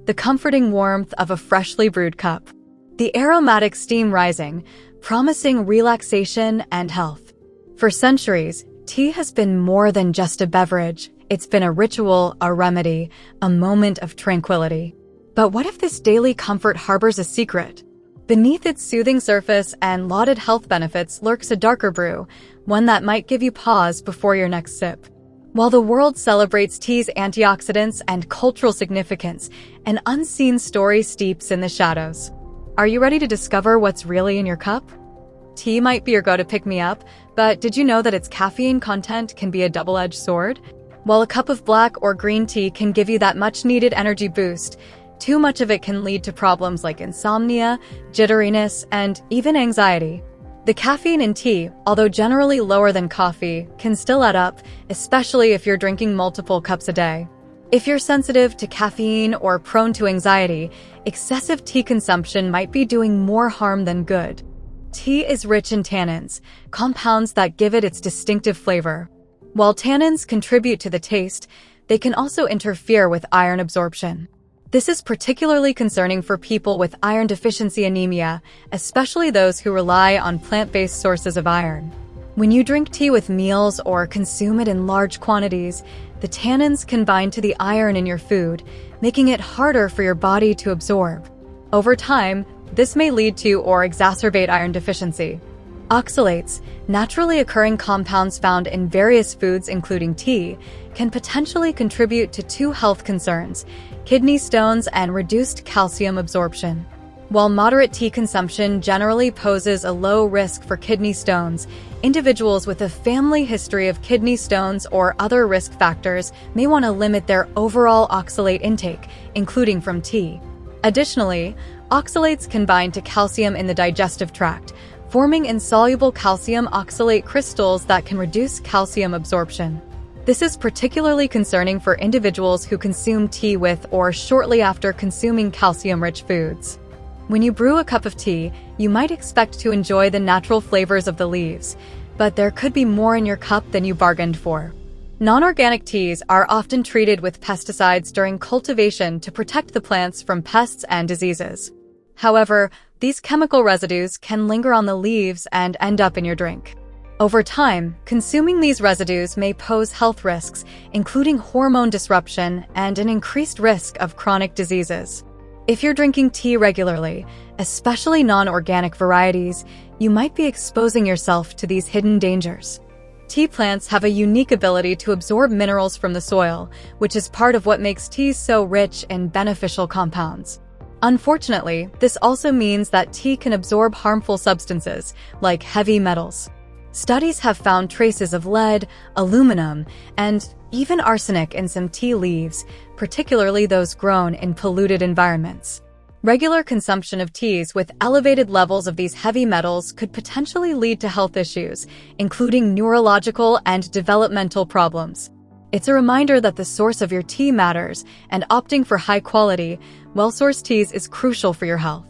the comforting warmth of a freshly brewed cup. The aromatic steam rising, promising relaxation and health. For centuries, tea has been more than just a beverage. It's been a ritual, a remedy, a moment of tranquility. But what if this daily comfort harbors a secret? Beneath its soothing surface and lauded health benefits lurks a darker brew, one that might give you pause before your next sip. While the world celebrates tea's antioxidants and cultural significance, an unseen story steeps in the shadows. Are you ready to discover what's really in your cup? Tea might be your go-to pick-me-up, but did you know that its caffeine content can be a double-edged sword? While a cup of black or green tea can give you that much-needed energy boost, too much of it can lead to problems like insomnia, jitteriness, and even anxiety. The caffeine in tea, although generally lower than coffee, can still add up, especially if you're drinking multiple cups a day. If you're sensitive to caffeine or prone to anxiety, excessive tea consumption might be doing more harm than good. Tea is rich in tannins, compounds that give it its distinctive flavor. While tannins contribute to the taste, they can also interfere with iron absorption. This is particularly concerning for people with iron deficiency anemia, especially those who rely on plant-based sources of iron. When you drink tea with meals or consume it in large quantities, the tannins can bind to the iron in your food, making it harder for your body to absorb. Over time, this may lead to or exacerbate iron deficiency. Oxalates, naturally occurring compounds found in various foods including tea, can potentially contribute to two health concerns: kidney stones and reduced calcium absorption. While moderate tea consumption generally poses a low risk for kidney stones, individuals with a family history of kidney stones or other risk factors may want to limit their overall oxalate intake, including from tea. Additionally, oxalates can bind to calcium in the digestive tract, forming insoluble calcium oxalate crystals that can reduce calcium absorption. This is particularly concerning for individuals who consume tea with or shortly after consuming calcium-rich foods. When you brew a cup of tea, you might expect to enjoy the natural flavors of the leaves, but there could be more in your cup than you bargained for. Non-organic teas are often treated with pesticides during cultivation to protect the plants from pests and diseases. However, these chemical residues can linger on the leaves and end up in your drink. Over time, consuming these residues may pose health risks, including hormone disruption and an increased risk of chronic diseases. If you're drinking tea regularly, especially non-organic varieties, you might be exposing yourself to these hidden dangers. Tea plants have a unique ability to absorb minerals from the soil, which is part of what makes tea so rich in beneficial compounds. Unfortunately, this also means that tea can absorb harmful substances, like heavy metals. Studies have found traces of lead, aluminum, and even arsenic in some tea leaves, particularly those grown in polluted environments. Regular consumption of teas with elevated levels of these heavy metals could potentially lead to health issues, including neurological and developmental problems. It's a reminder that the source of your tea matters, and opting for high-quality, well-sourced teas is crucial for your health.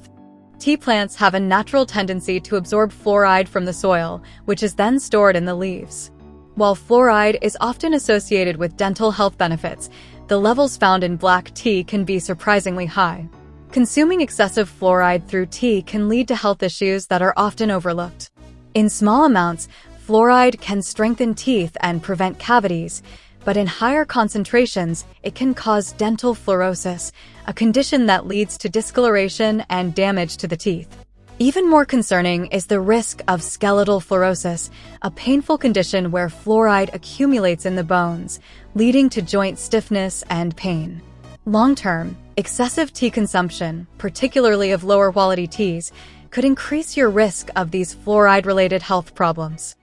Tea plants have a natural tendency to absorb fluoride from the soil, which is then stored in the leaves. While fluoride is often associated with dental health benefits, the levels found in black tea can be surprisingly high. Consuming excessive fluoride through tea can lead to health issues that are often overlooked. In small amounts, fluoride can strengthen teeth and prevent cavities, but in higher concentrations, it can cause dental fluorosis, a condition that leads to discoloration and damage to the teeth. Even more concerning is the risk of skeletal fluorosis, a painful condition where fluoride accumulates in the bones, leading to joint stiffness and pain. Long-term, excessive tea consumption, particularly of lower-quality teas, could increase your risk of these fluoride-related health problems.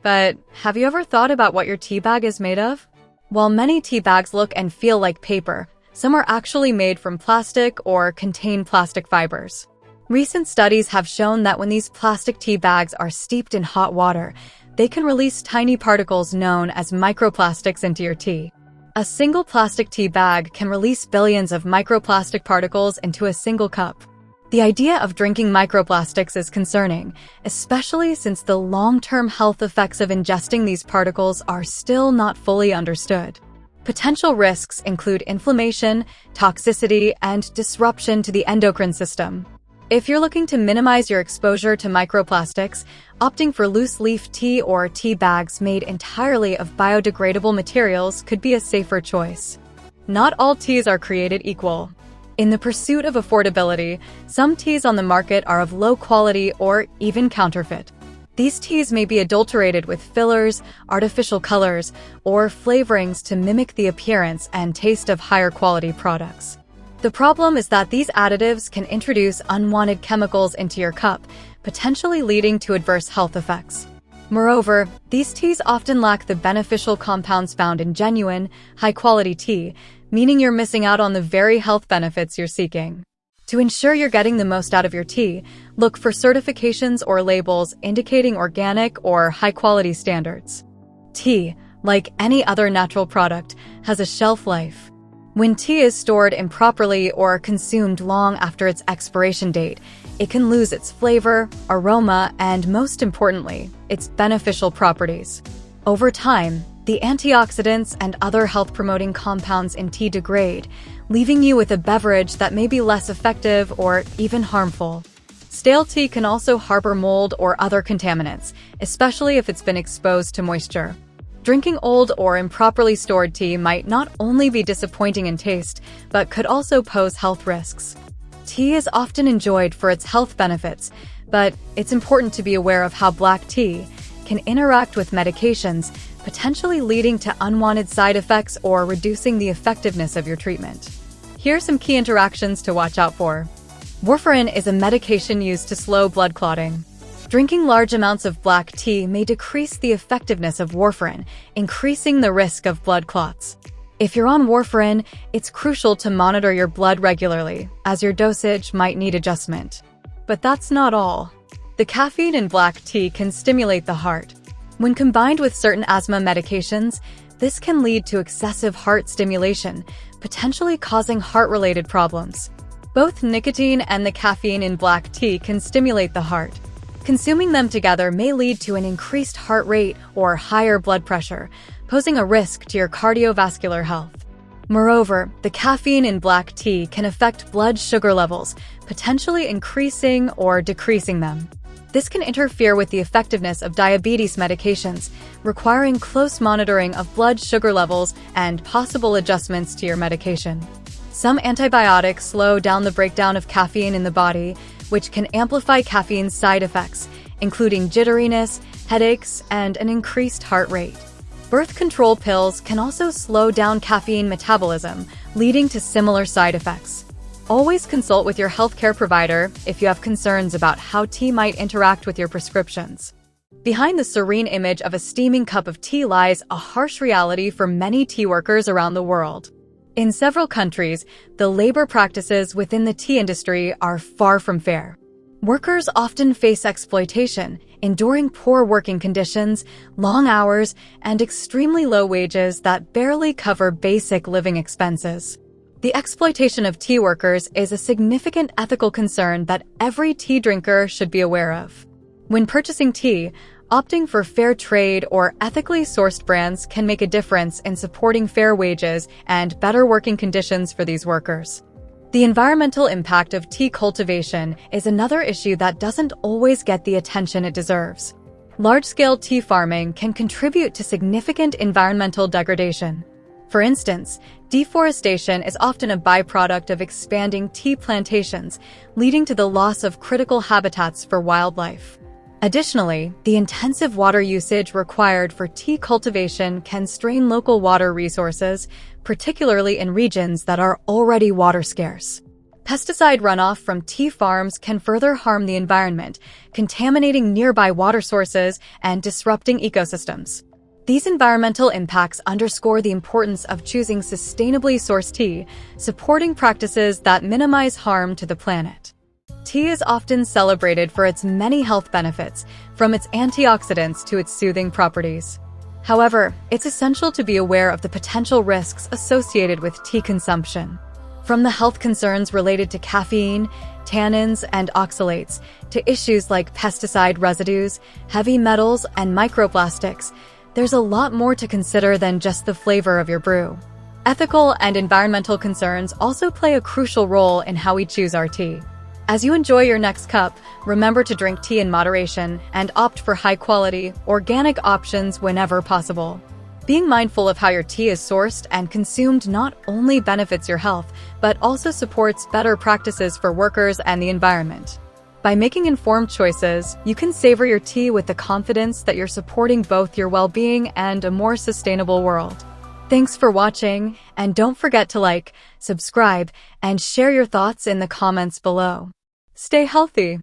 But have you ever thought about what your tea bag is made of? While many tea bags look and feel like paper, some are actually made from plastic or contain plastic fibers. Recent studies have shown that when these plastic tea bags are steeped in hot water, they can release tiny particles known as microplastics into your tea. A single plastic tea bag can release billions of microplastic particles into a single cup. The idea of drinking microplastics is concerning, especially since the long-term health effects of ingesting these particles are still not fully understood. Potential risks include inflammation, toxicity, and disruption to the endocrine system. If you're looking to minimize your exposure to microplastics, opting for loose-leaf tea or tea bags made entirely of biodegradable materials could be a safer choice. Not all teas are created equal. In the pursuit of affordability, some teas on the market are of low quality or even counterfeit. These teas may be adulterated with fillers, artificial colors, or flavorings to mimic the appearance and taste of higher quality products. The problem is that these additives can introduce unwanted chemicals into your cup, potentially leading to adverse health effects. Moreover, these teas often lack the beneficial compounds found in genuine, high-quality tea, meaning you're missing out on the very health benefits you're seeking. To ensure you're getting the most out of your tea, look for certifications or labels indicating organic or high-quality standards. Tea, like any other natural product, has a shelf life. When tea is stored improperly or consumed long after its expiration date, it can lose its flavor, aroma, and most importantly, its beneficial properties. Over time, the antioxidants and other health-promoting compounds in tea degrade, leaving you with a beverage that may be less effective or even harmful. Stale tea can also harbor mold or other contaminants, especially if it's been exposed to moisture. Drinking old or improperly stored tea might not only be disappointing in taste, but could also pose health risks. Tea is often enjoyed for its health benefits, but it's important to be aware of how black tea can interact with medications, potentially leading to unwanted side effects or reducing the effectiveness of your treatment. Here are some key interactions to watch out for. Warfarin is a medication used to slow blood clotting. Drinking large amounts of black tea may decrease the effectiveness of warfarin, increasing the risk of blood clots. If you're on warfarin, it's crucial to monitor your blood regularly, as your dosage might need adjustment. But that's not all. The caffeine in black tea can stimulate the heart. When combined with certain asthma medications, this can lead to excessive heart stimulation, potentially causing heart-related problems. Both nicotine and the caffeine in black tea can stimulate the heart. Consuming them together may lead to an increased heart rate or higher blood pressure, posing a risk to your cardiovascular health. Moreover, the caffeine in black tea can affect blood sugar levels, potentially increasing or decreasing them. This can interfere with the effectiveness of diabetes medications, requiring close monitoring of blood sugar levels and possible adjustments to your medication. Some antibiotics slow down the breakdown of caffeine in the body, which can amplify caffeine's side effects, including jitteriness, headaches, and an increased heart rate. Birth control pills can also slow down caffeine metabolism, leading to similar side effects. Always consult with your healthcare provider if you have concerns about how tea might interact with your prescriptions. Behind the serene image of a steaming cup of tea lies a harsh reality for many tea workers around the world. In several countries, the labor practices within the tea industry are far from fair. Workers often face exploitation, enduring poor working conditions, long hours, and extremely low wages that barely cover basic living expenses. The exploitation of tea workers is a significant ethical concern that every tea drinker should be aware of. When purchasing tea, opting for fair trade or ethically sourced brands can make a difference in supporting fair wages and better working conditions for these workers. The environmental impact of tea cultivation is another issue that doesn't always get the attention it deserves. Large-scale tea farming can contribute to significant environmental degradation. For instance, deforestation is often a byproduct of expanding tea plantations, leading to the loss of critical habitats for wildlife. Additionally, the intensive water usage required for tea cultivation can strain local water resources, particularly in regions that are already water scarce. Pesticide runoff from tea farms can further harm the environment, contaminating nearby water sources and disrupting ecosystems. These environmental impacts underscore the importance of choosing sustainably sourced tea, supporting practices that minimize harm to the planet. Tea is often celebrated for its many health benefits, from its antioxidants to its soothing properties. However, it's essential to be aware of the potential risks associated with tea consumption. From the health concerns related to caffeine, tannins, and oxalates, to issues like pesticide residues, heavy metals, and microplastics, there's a lot more to consider than just the flavor of your brew. Ethical and environmental concerns also play a crucial role in how we choose our tea. As you enjoy your next cup, remember to drink tea in moderation and opt for high-quality, organic options whenever possible. Being mindful of how your tea is sourced and consumed not only benefits your health, but also supports better practices for workers and the environment. By making informed choices, you can savor your tea with the confidence that you're supporting both your well-being and a more sustainable world. Thanks for watching, and don't forget to like, subscribe, and share your thoughts in the comments below. Stay healthy.